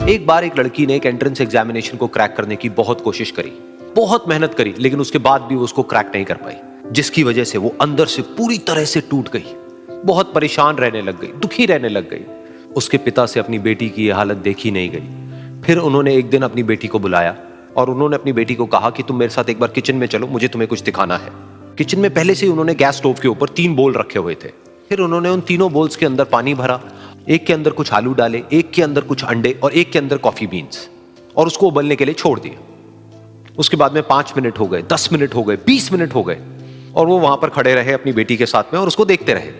एक बार एक लड़की ने एक एंट्रेंस एग्जामिनेशन को क्रैक करने की बहुत कोशिश करी, बहुत मेहनत करी, लेकिन उसके बाद भी वो उसको क्रैक नहीं कर पाई, जिसकी वजह से वो अंदर से पूरी तरह से टूट गई, बहुत परेशान रहने लग गई, दुखी रहने लग गई। उसके पिता से अपनी बेटी की यह हालत देखी नहीं गई। फिर उन्होंने एक दिन अपनी बेटी को बुलाया और उन्होंने अपनी बेटी को कहा कि तुम मेरे साथ एक बार किचन में चलो, मुझे तुम्हें कुछ दिखाना है। किचन में पहले से ही उन्होंने गैस स्टोव के ऊपर 3 बोल रखे हुए थे। फिर उन्होंने उन तीनों बोल्स के अंदर पानी भरा, एक के अंदर कुछ आलू डाले, एक के अंदर कुछ अंडे और एक के अंदर कॉफी बीन्स, और उसको उबलने के लिए छोड़ दिया। उसके बाद में 5 मिनट हो गए, 10 मिनट हो गए, 20 मिनट हो गए, और वो वहां पर खड़े रहे अपनी बेटी के साथ में और उसको देखते रहे।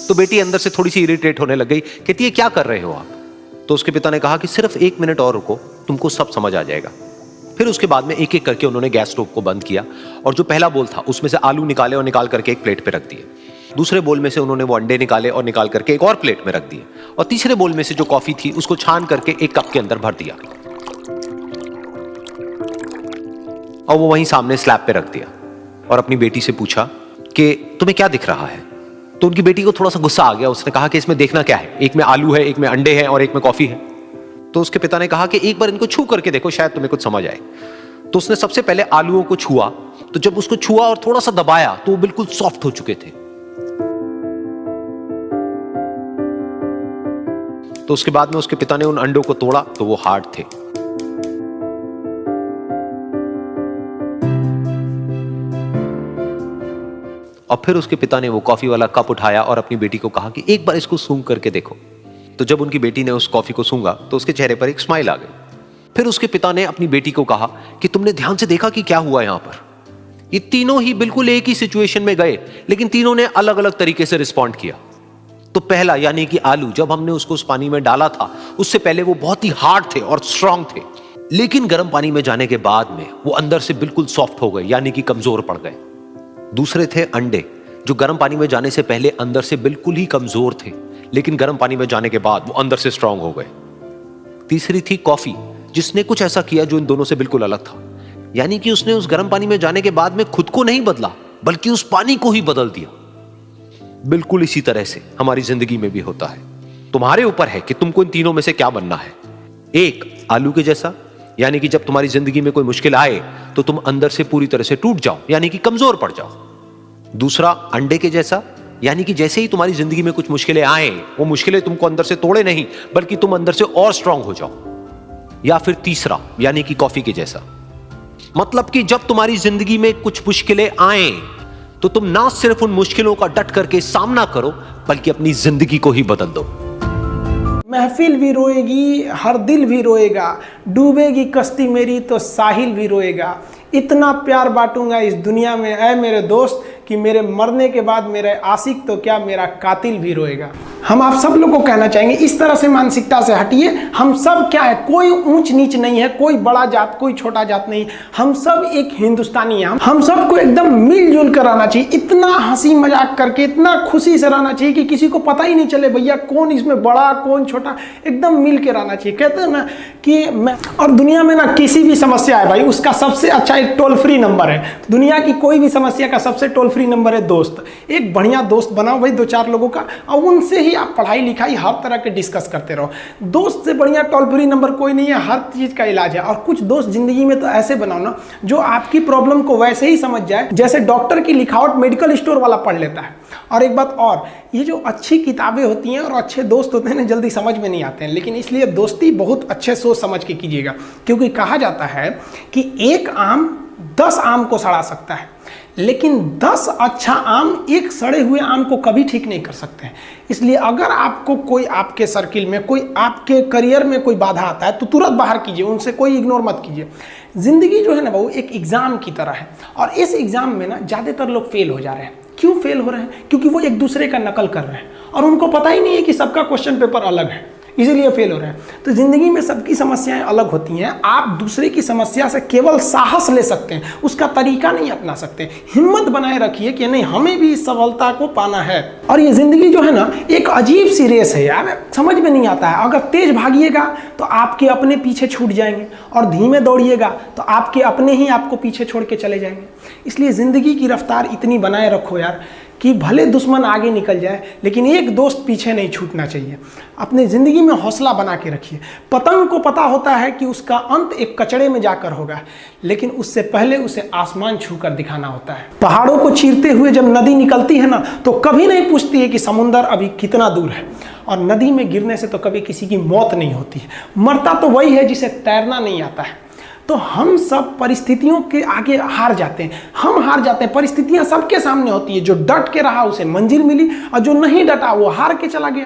तो बेटी अंदर से थोड़ी सी इरिटेट होने लग गई, कहती है क्या कर रहे हो आप? तो उसके पिता ने कहा कि सिर्फ 1 मिनट और रुको, तुमको सब समझ आ जाएगा। फिर उसके बाद में एक एक करके उन्होंने गैस स्टोव को बंद किया और जो पहला बोल था उसमें से आलू निकाले और निकाल करके एक प्लेट पे रख दिए। दूसरे बोल में से उन्होंने वो अंडे निकाले और निकाल करके एक और प्लेट में रख दिए, और तीसरे बोल में से जो कॉफी थी उसको छान करके एक कप के अंदर भर दिया और वो वहीं सामने स्लैब पे रख दिया और अपनी बेटी से पूछा कि तुम्हें क्या दिख रहा है? तो उनकी बेटी को थोड़ा सा गुस्सा आ गया। उसने कहा कि इसमें देखना क्या है, एक में आलू है, एक में अंडे हैं और एक में कॉफी है। तो उसके पिता ने कहा कि एक बार इनको छू करके देखो, शायद तुम्हें कुछ समझ आए। तो उसने सबसे पहले आलूओं को छुआ, तो जब उसको छुआ और थोड़ा सा दबाया तो वो बिल्कुल सॉफ्ट हो चुके थे। तो उसके बाद में उसके पिता ने उन अंडों को तोड़ा तो वो हार्ड थे। और फिर उसके पिता ने वो कॉफी वाला कप उठाया और अपनी बेटी को कहा कि एक बार इसको सूंघ करके देखो। तो जब उनकी बेटी ने उस कॉफी को सूंघा तो उसके चेहरे पर एक स्माइल आ गई। फिर उसके पिता ने अपनी बेटी को कहा कि तुमने ध्यान से देखा कि क्या हुआ यहां पर? ये तीनों ही बिल्कुल एक ही सिचुएशन में गए, लेकिन तीनों ने अलग अलग तरीके से रिस्पॉन्ड किया। तो पहला यानी कि आलू, जब हमने उसको उस पानी में डाला था उससे पहले वो बहुत ही हार्ड थे और स्ट्रांग थे, लेकिन गर्म पानी में जाने के बाद में वो अंदर से बिल्कुल सॉफ्ट हो गए, यानी कि कमजोर पड़ गए। दूसरे थे अंडे, जो गर्म पानी में जाने से पहले अंदर से बिल्कुल ही कमजोर थे, लेकिन गर्म पानी में जाने के बाद वो अंदर से स्ट्रांग हो गए। तीसरी थी कॉफी, जिसने कुछ ऐसा किया जो इन दोनों से बिल्कुल अलग था, यानी कि उसने उस गर्म पानी में जाने के बाद में खुद को नहीं बदला, बल्कि उस पानी को ही बदल दिया। बिल्कुल इसी तरह से हमारी जिंदगी में भी होता है। तुम्हारे ऊपर है कि तुमको इन तीनों में से क्या बनना है। एक, आलू के जैसा, यानी कि जब तुम्हारी जिंदगी में कोई मुश्किल आए तो तुम अंदर से पूरी तरह से टूट जाओ, यानी कि कमजोर पड़ जाओ। दूसरा, अंडे के जैसा, यानी कि जैसे ही तुम्हारी जिंदगी में कुछ मुश्किलें आए, वो मुश्किलें तुमको अंदर से तोड़े नहीं, बल्कि तुम अंदर से और स्ट्रांग हो जाओ। या फिर तीसरा, यानी कि कॉफी के जैसा, मतलब कि जब तुम्हारी जिंदगी में कुछ मुश्किलें आए तो तुम ना सिर्फ उन मुश्किलों का डट करके सामना करो, बल्कि अपनी जिंदगी को ही बदल दो। महफिल भी रोएगी, हर दिल भी रोएगा, डूबेगी कश्ती मेरी तो साहिल भी रोएगा। इतना प्यार बांटूंगा इस दुनिया में ऐ मेरे दोस्त कि मेरे मरने के बाद मेरे आशिक तो क्या मेरा कातिल भी रोएगा। हम आप सब लोग को कहना चाहेंगे इस तरह से मानसिकता से हटिए। हम सब क्या है, कोई ऊंच नीच नहीं है, कोई बड़ा जात कोई छोटा जात नहीं, हम सब एक हिंदुस्तानी हैं। हम सबको एकदम मिलजुल कर रहना चाहिए, इतना हंसी मजाक करके, इतना खुशी से रहना चाहिए कि किसी को पता ही नहीं चले भैया कौन इसमें बड़ा कौन छोटा, एकदम मिल के रहना चाहिए। कहते हैं ना कि मैं, और दुनिया में ना किसी भी समस्या है भाई, उसका सबसे अच्छा एक टोल फ्री नंबर है। दुनिया की कोई भी समस्या का सबसे टोल फ्री नंबर है दोस्त। एक बढ़िया दोस्त बनाओ भाई, 2-4 लोगों का, और उनसे ही आप पढ़ाई लिखाई हर तरह के डिस्कस करते रहो। दोस्त से बढ़िया टोल फ्री नंबर कोई नहीं है, हर चीज का इलाज है। और कुछ दोस्त जिंदगी में तो ऐसे बनाओ ना जो आपकी प्रॉब्लम को वैसे ही समझ जाए जैसे डॉक्टर की लिखावट मेडिकल स्टोर वाला पढ़ लेता है। और एक बात और, ये जो अच्छी किताबें होती हैं और अच्छे दोस्त होते हैं ना, जल्दी समझ में नहीं आते हैं, लेकिन इसलिए दोस्ती बहुत अच्छे सोच समझ के कीजिएगा, क्योंकि कहा जाता है कि एक आम 10 आम को सड़ा सकता है, लेकिन 10 अच्छा आम एक सड़े हुए आम को कभी ठीक नहीं कर सकते हैं। इसलिए अगर आपको कोई आपके सर्किल में, कोई आपके करियर में कोई बाधा आता है तो तुरंत बाहर कीजिए, उनसे कोई इग्नोर मत कीजिए। जिंदगी जो है ना वो एक एग्जाम की तरह है, और इस एग्जाम में ना ज़्यादातर लोग फेल हो जा रहे हैं। क्यों फेल हो रहे हैं? क्योंकि वो एक दूसरे का नकल कर रहे हैं और उनको पता ही नहीं है कि सबका क्वेश्चन पेपर अलग है। इसीलिए फेल हो रहे हैं। तो ज़िंदगी में सबकी समस्याएं अलग होती हैं। आप दूसरे की समस्या से केवल साहस ले सकते हैं, उसका तरीका नहीं अपना सकते। हिम्मत बनाए रखिए कि नहीं, हमें भी इस सफलता को पाना है। और ये ज़िंदगी जो है ना, एक अजीब सी रेस है यार, समझ में नहीं आता है। अगर तेज भागिएगा तो आपके अपने पीछे छूट जाएंगे, और धीमे दौड़िएगा तो आपके अपने ही आपको पीछे छोड़ के चले जाएंगे। इसलिए ज़िंदगी की रफ्तार इतनी बनाए रखो यार कि भले दुश्मन आगे निकल जाए, लेकिन एक दोस्त पीछे नहीं छूटना चाहिए। अपनी ज़िंदगी में हौसला बना के रखिए। पतंग को पता होता है कि उसका अंत एक कचड़े में जाकर होगा, लेकिन उससे पहले उसे आसमान छूकर दिखाना होता है। पहाड़ों को चीरते हुए जब नदी निकलती है ना, तो कभी नहीं पूछती है कि समुंदर अभी कितना दूर है। और नदी में गिरने से तो कभी किसी की मौत नहीं होती है, मरता तो वही है जिसे तैरना नहीं आता है। तो हम सब परिस्थितियों के आगे हार जाते हैं, हम हार जाते हैं। परिस्थितियां सबके सामने होती है, जो डट के रहा उसे मंजिल मिली, और जो नहीं डटा वो हार के चला गया।